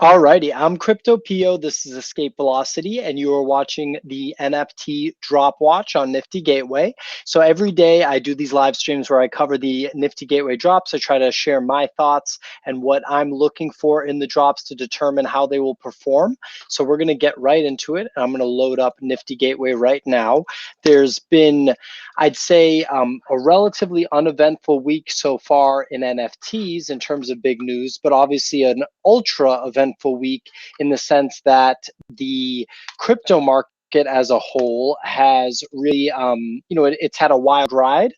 Alrighty, I'm Crypto Pio. This is Escape Velocity, and you are watching the NFT Drop Watch on Nifty Gateway. So every day I do these live streams where I cover the Nifty Gateway drops. I try to share my thoughts and what I'm looking for in the drops to determine how they will perform. So we're going to get right into it. I'm going to load up Nifty Gateway right now. There's been, I'd say, a relatively uneventful week so far in NFTs in terms of big news, but obviously an ultra eventful week in the sense that the crypto market as a whole has really, it's had a wild ride.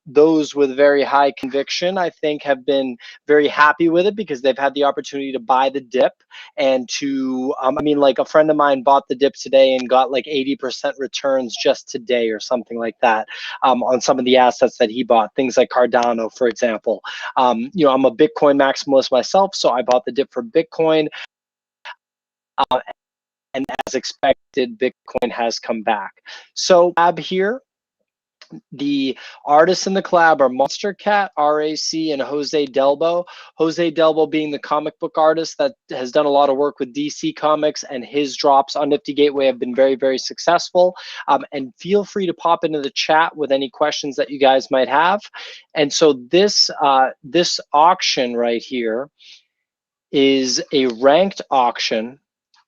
Those with very high conviction, I think, have been very happy with it because they've had the opportunity to buy the dip and to, like a friend of mine bought the dip today and got like 80% returns just today or something like that on some of the assets that he bought, things like Cardano, for example. I'm a Bitcoin maximalist myself, so I bought the dip for Bitcoin. And as expected, Bitcoin has come back. So collab here, the artists in the collab are Monster Cat, RAC, and Jose Delbo. Jose Delbo being the comic book artist that has done a lot of work with DC Comics, and his drops on Nifty Gateway have been very, very successful. And feel free to pop into the chat with any questions that you guys might have. And so this auction right here is a ranked auction.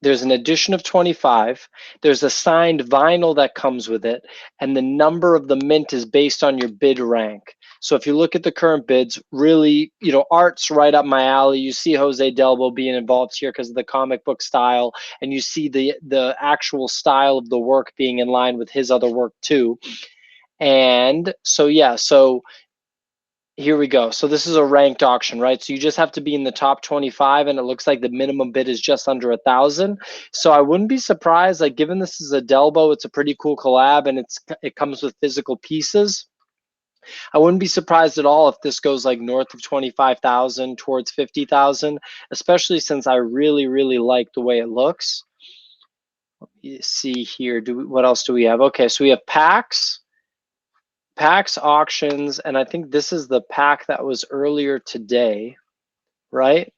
There's an edition of 25. There's a signed vinyl that comes with it, and the number of the mint is based on your bid rank. So if you look at the current bids, really, art's right up my alley. You see Jose Delbo being involved here because of the comic book style, and you see the actual style of the work being in line with his other work too. And so, yeah, so here we go. So this is a ranked auction, right? So you just have to be in the top 25, and it looks like the minimum bid is just under 1,000. So I wouldn't be surprised, like given this is a Delbo, it's a pretty cool collab, and it comes with physical pieces. I wouldn't be surprised at all if this goes like north of 25,000 towards 50,000, especially since I really, really like the way it looks. Let me see here. What else do we have? Okay, so we have packs. Packs auctions, and I think this is the pack that was earlier today, right?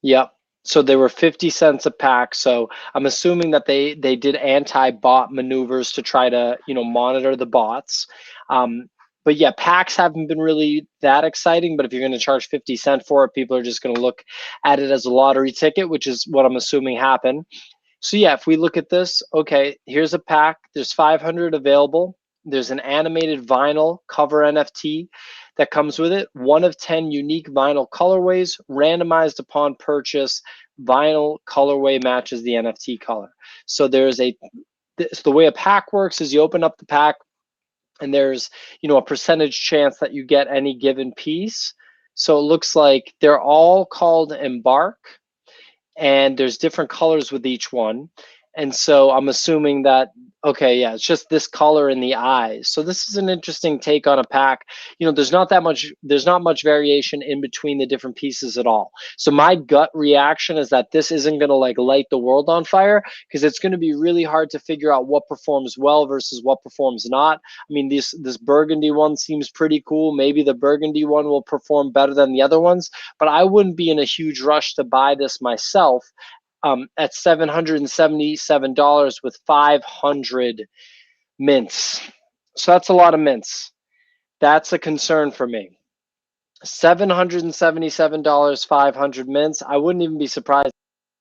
Yep. So they were 50 cents a pack. So I'm assuming that they did anti-bot maneuvers to try to, monitor the bots. But yeah, packs haven't been really that exciting, but if you're going to charge 50 cents for it, people are just going to look at it as a lottery ticket, which is what I'm assuming happened. So yeah, if we look at this, okay, here's a pack. There's 500 available. There's an animated vinyl cover NFT that comes with it. 1 of 10 unique vinyl colorways, randomized upon purchase. Vinyl colorway matches the NFT color. So there's the way a pack works is you open up the pack, and there's a percentage chance that you get any given piece. So it looks like they're all called Embark, and there's different colors with each one. And so I'm assuming that, okay, yeah, it's just this color in the eyes. So this is an interesting take on a pack. There's not much variation in between the different pieces at all. So my gut reaction is that this isn't going to like light the world on fire, because it's going to be really hard to figure out what performs well versus what performs not. I mean, this burgundy one seems pretty cool. Maybe the burgundy one will perform better than the other ones, but I wouldn't be in a huge rush to buy this myself. At $777 with 500 mints. So that's a lot of mints. That's a concern for me. $777, 500 mints. I wouldn't even be surprised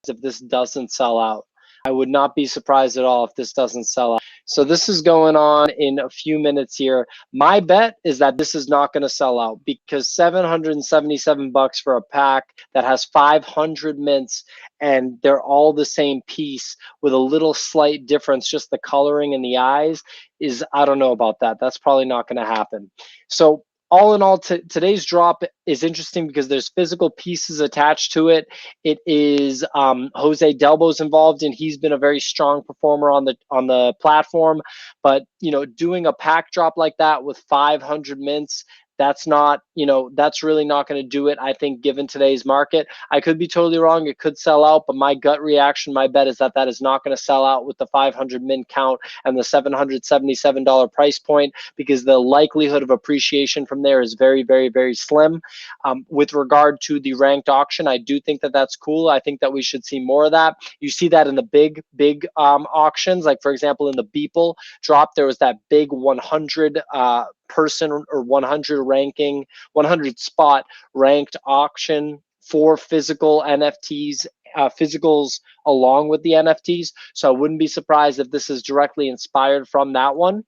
if this doesn't sell out. I would not be surprised at all if this doesn't sell out. So this is going on in a few minutes here. My bet is that this is not going to sell out, because $777 for a pack that has 500 mints, and they're all the same piece with a little slight difference, just the coloring and the eyes, is, I don't know about that. That's probably not going to happen. So all in all, today's drop is interesting because there's physical pieces attached to it. It is Jose Delbo's involved, and he's been a very strong performer on the platform. But doing a pack drop like that with 500 mints, That's not, you know, that's really not going to do it. I think given today's market, I could be totally wrong. It could sell out, but my gut reaction, my bet is that that is not going to sell out with the 500 min count and the $777 price point, because the likelihood of appreciation from there is very, very, very slim. With regard to the ranked auction, I do think that that's cool. I think that we should see more of that. You see that in the big auctions, like for example, in the Beeple drop, there was that big 100 person or 100 spot ranked auction for physical NFTs, physicals along with the NFTs. So I wouldn't be surprised if this is directly inspired from that one.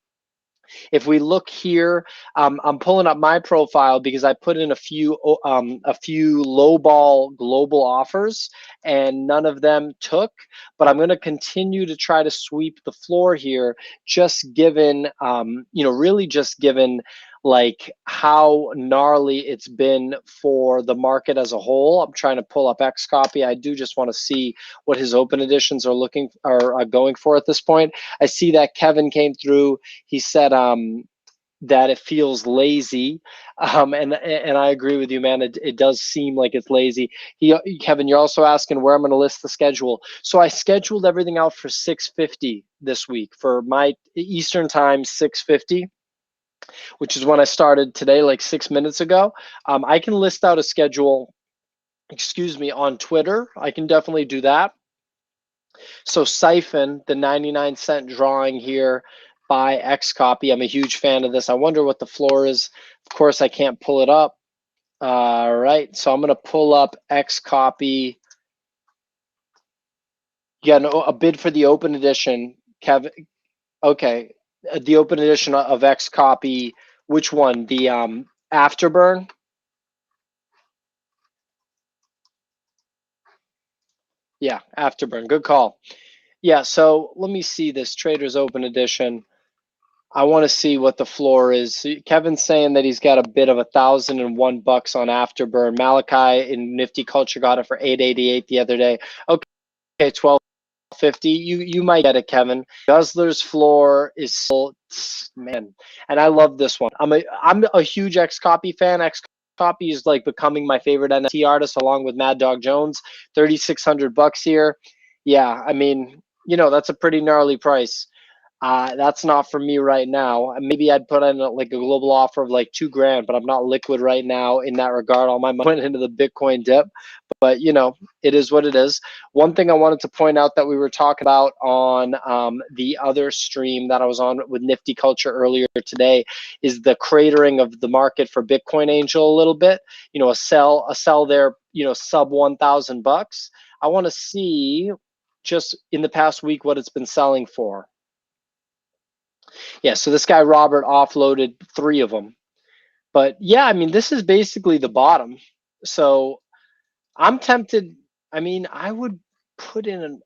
If we look here, I'm pulling up my profile because I put in a few lowball global offers and none of them took, but I'm going to continue to try to sweep the floor here, just given, you know, really just given like how gnarly it's been for the market as a whole. I'm trying to pull up XCopy. I do just want to see what his open editions are going for at this point. I see that Kevin came through. He said that it feels lazy, and I agree with you, man. It does seem like it's lazy. Kevin, you're also asking where I'm going to list the schedule. So I scheduled everything out for 6:50 this week for my Eastern time, 6:50. Which is when I started today, like 6 minutes ago. I can list out a schedule, excuse me, on Twitter. I can definitely do that. So Siphon, the 99-cent drawing here by XCopy. I'm a huge fan of this. I wonder what the floor is. Of course, I can't pull it up. All right, so I'm going to pull up XCopy. Yeah, no, a bid for the open edition, Kevin. Okay, the open edition of XCopy. Which one? The Afterburn. Yeah, Afterburn. Good call. Yeah, so let me see this Traders Open Edition. I want to see what the floor is. Kevin's saying that he's got a bid of $1,001 on Afterburn. Malachi in Nifty Culture got it for $888 the other day. Okay, 1250. You might get it, Kevin. Guzzler's floor is still, man, and I love this one. I'm a huge XCopy fan. XCopy is like becoming my favorite NFT artist along with Mad Dog Jones. $3,600 here. Yeah, I mean, you know, that's a pretty gnarly price. That's not for me right now. Maybe I'd put in like a global offer of like $2,000, but I'm not liquid right now in that regard. All my money went into the Bitcoin dip, but you know, it is what it is. One thing I wanted to point out that we were talking about on the other stream that I was on with Nifty Culture earlier today is the cratering of the market for Bitcoin Angel a little bit. You know, a sell there, you know, sub $1,000. I want to see just in the past week what it's been selling for. Yeah, so this guy Robert offloaded 3 of them. But yeah, I mean, this is basically the bottom. So I'm tempted. I mean, I would put in an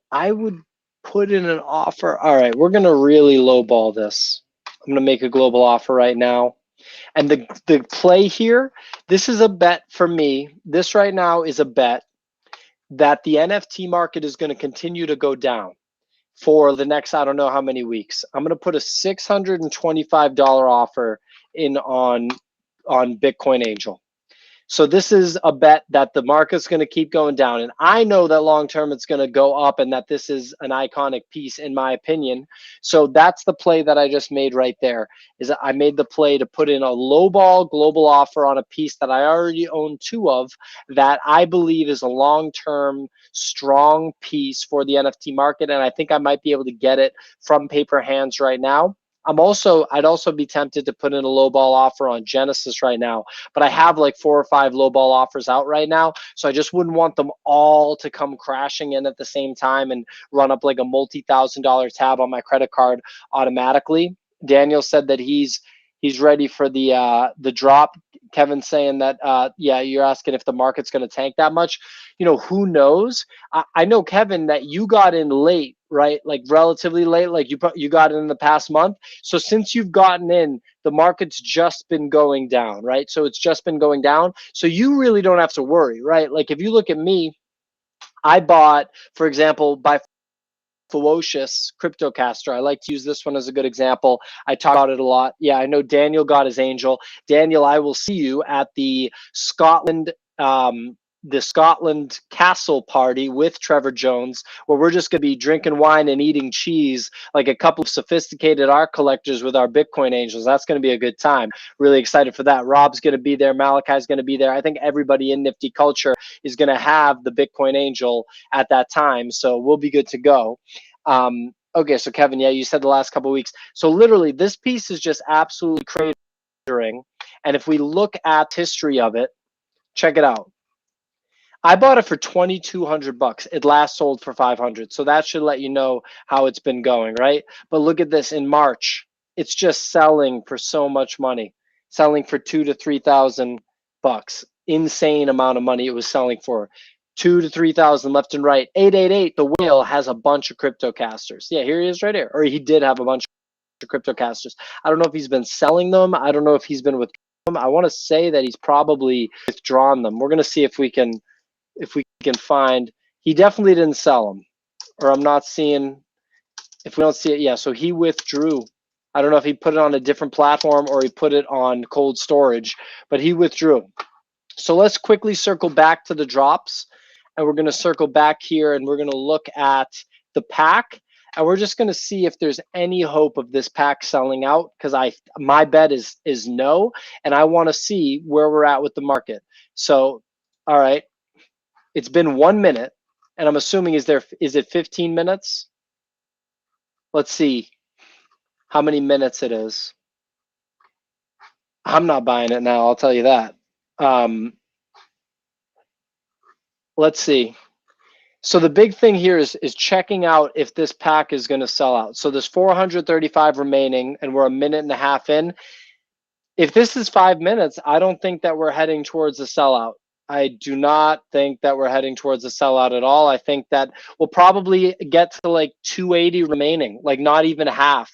offer. All right, we're gonna really lowball this. I'm gonna make a global offer right now. And the play here, this is a bet for me. This right now is a bet that the NFT market is going to continue to go down for the next, I don't know how many weeks. I'm going to put a $625 offer in on Bitcoin Angel. So this is a bet that the market's going to keep going down. And I know that long term it's going to go up and that this is an iconic piece in my opinion. So that's the play that I just made right there. Is I made the play to put in a lowball global offer on a piece that I already own 2 of that I believe is a long-term strong piece for the NFT market. And I think I might be able to get it from paper hands right now. I'd also be tempted to put in a lowball offer on Genesis right now, but I have like 4 or 5 lowball offers out right now. So I just wouldn't want them all to come crashing in at the same time and run up like a multi-$1,000 tab on my credit card automatically. Daniel said that he's ready for the drop. Kevin's saying that, yeah, you're asking if the market's going to tank that much. You know, who knows? I know, Kevin, that you got in late, right? Like relatively late, like you got in the past month. So since you've gotten in, the market's just been going down, right? So it's just been going down. So you really don't have to worry, right? Like if you look at me, I bought, for example, by ferocious cryptocaster. I like to use this one as a good example. I talk about it a lot. Yeah, I know Daniel got his angel. Daniel, I will see you at the Scotland Castle party with Trevor Jones, where we're just going to be drinking wine and eating cheese like a couple of sophisticated art collectors with our Bitcoin angels. That's going to be a good time. Really excited for that. Rob's going to be there. Malachi's going to be there. I think everybody in Nifty culture is going to have the Bitcoin angel at that time. So we'll be good to go. Okay, so Kevin, yeah, you said the last couple of weeks. So literally this piece is just absolutely cratering. And if we look at history of it, check it out. I bought it for 2,200 bucks. It last sold for 500. So that should let you know how it's been going, right? But look at this in March. It's just selling for so much money, selling for 2,000 to 3,000 bucks. Insane amount of money it was selling for. 2,000 to 3,000 left and right. 888, the whale has a bunch of cryptocasters. Yeah, here he is right here. Or he did have a bunch of cryptocasters. I don't know if he's been selling them. I don't know if he's been with them. I want to say that he's probably withdrawn them. We're going to see if we can find. He definitely didn't sell them, or I'm not seeing. If we don't see it, yeah, so he withdrew. I don't know if he put it on a different platform or he put it on cold storage, but he withdrew. So let's quickly circle back to the drops, and we're going to circle back here and we're going to look at the pack, and we're just going to see if there's any hope of this pack selling out, because my bet is no, and I want to see where we're at with the market. So all right, it's been 1 minute, and I'm assuming is it 15 minutes? Let's see how many minutes it is. I'm not buying it now, I'll tell you that. Let's see. So the big thing here is checking out if this pack is going to sell out. So there's 435 remaining, and we're a minute and a half in. If this is 5 minutes, I don't think that we're heading towards a sellout. I do not think that we're heading towards a sellout at all. I think that we'll probably get to like 280 remaining, like not even half.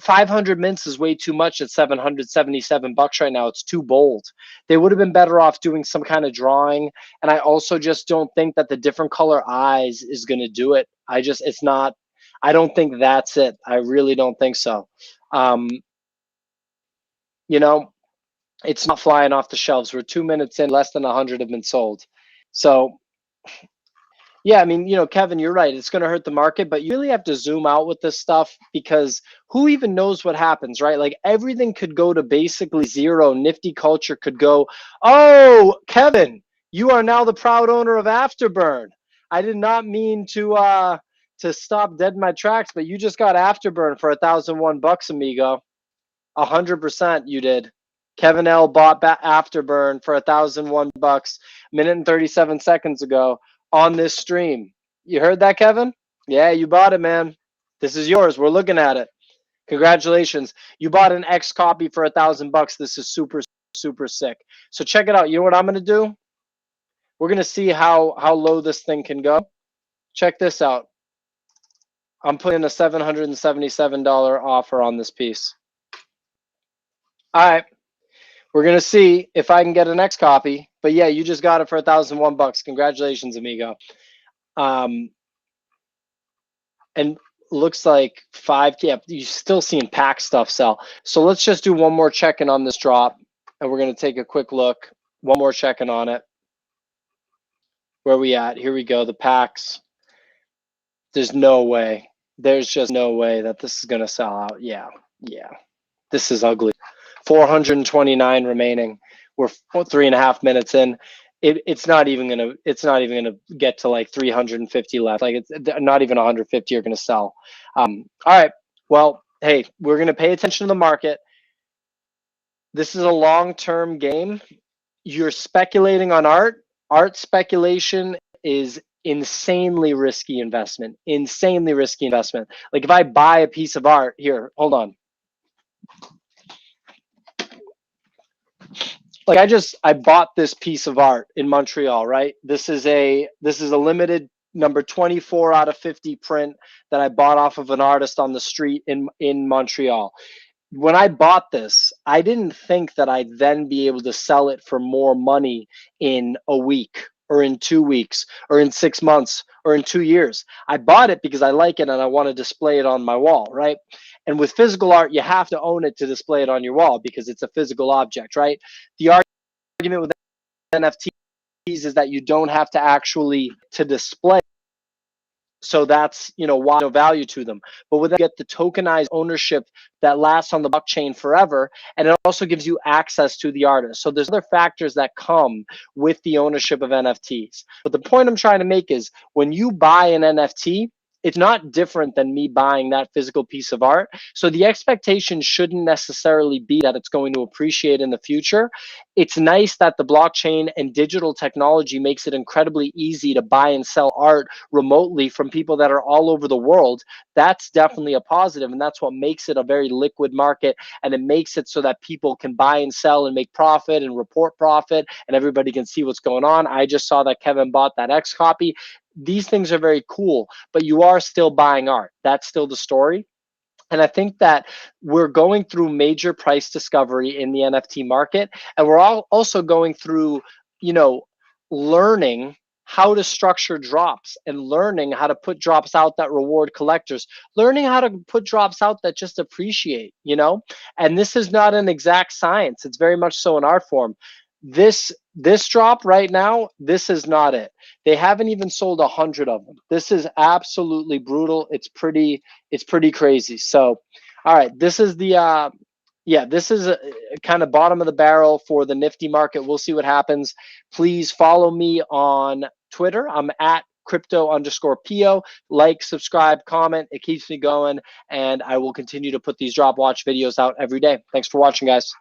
500 mints is way too much at 777 bucks right now. It's too bold. They would have been better off doing some kind of drawing. And I also just don't think that the different color eyes is going to do it. It's not, I don't think that's it. I really don't think so. You know, it's not flying off the shelves. We're 2 minutes in, less than 100 have been sold. So yeah, I mean, you know, Kevin, you're right. It's going to hurt the market, but you really have to zoom out with this stuff, because who even knows what happens, right? Like everything could go to basically zero. Nifty culture could go, oh, Kevin, you are now the proud owner of Afterburn. I did not mean to stop dead in my tracks, but you just got Afterburn for 1,001 bucks, amigo. 100% you did. Kevin L bought Afterburn for 1,001 bucks, minute and 37 seconds ago on this stream. You heard that, Kevin? Yeah, you bought it, man. This is yours. We're looking at it. Congratulations. You bought an XCopy for 1,000 bucks. This is super, super sick. So check it out. You know what I'm going to do? We're going to see how low this thing can go. Check this out. I'm putting a $777 offer on this piece. All right. We're going to see if I can get an XCopy. But yeah, you just got it for 1,001 bucks. Congratulations, amigo. And looks like yeah, you're still seeing pack stuff sell. So let's just do one more check-in on this drop, and we're going to take a quick look. One more check-in on it. Where are we at? Here we go. The packs. There's no way. There's just no way that this is going to sell out. Yeah. This is ugly. 429 remaining. We're 3.5 minutes in. It's not even gonna get to like 350 left. Like it's not even 150 are gonna sell. All right. Well, hey, we're gonna pay attention to the market. This is a long-term game. You're speculating on art. Art speculation is insanely risky investment. Insanely risky investment. Like if I buy a piece of art here, hold on. Like I bought this piece of art in Montreal, right? This is a limited number 24 out of 50 print that I bought off of an artist on the street in Montreal. When I bought this, I didn't think that I'd then be able to sell it for more money in a week or in 2 weeks or in 6 months or in 2 years. I bought it because I like it and I want to display it on my wall, right? And with physical art, you have to own it to display it on your wall because it's a physical object, right? The argument with NFTs is that you don't have to actually to display. So that's, you know, why no value to them. But with that, you get the tokenized ownership that lasts on the blockchain forever, and it also gives you access to the artist. So there's other factors that come with the ownership of NFTs. But the point I'm trying to make is when you buy an NFT, it's not different than me buying that physical piece of art. So the expectation shouldn't necessarily be that it's going to appreciate in the future. It's nice that the blockchain and digital technology makes it incredibly easy to buy and sell art remotely from people that are all over the world. That's definitely a positive, and that's what makes it a very liquid market, and it makes it so that people can buy and sell and make profit and report profit, and everybody can see what's going on. I just saw that Kevin bought that XCopy. These things are very cool, but you are still buying art. That's still the story. And I think that we're going through major price discovery in the NFT market, and we're all also going through, you know, learning how to structure drops and learning how to put drops out that reward collectors, learning how to put drops out that just appreciate, you know. And this is not an exact science. It's very much so an art form. This drop right now, this is not it. They haven't even sold 100 of them. This is absolutely brutal. It's pretty crazy. So, all right, this is the yeah, this is a kind of bottom of the barrel for the Nifty market. We'll see what happens. Please follow me on Twitter. I'm at crypto_pio. Like, subscribe, comment. It keeps me going, and I will continue to put these drop watch videos out every day. Thanks for watching, guys.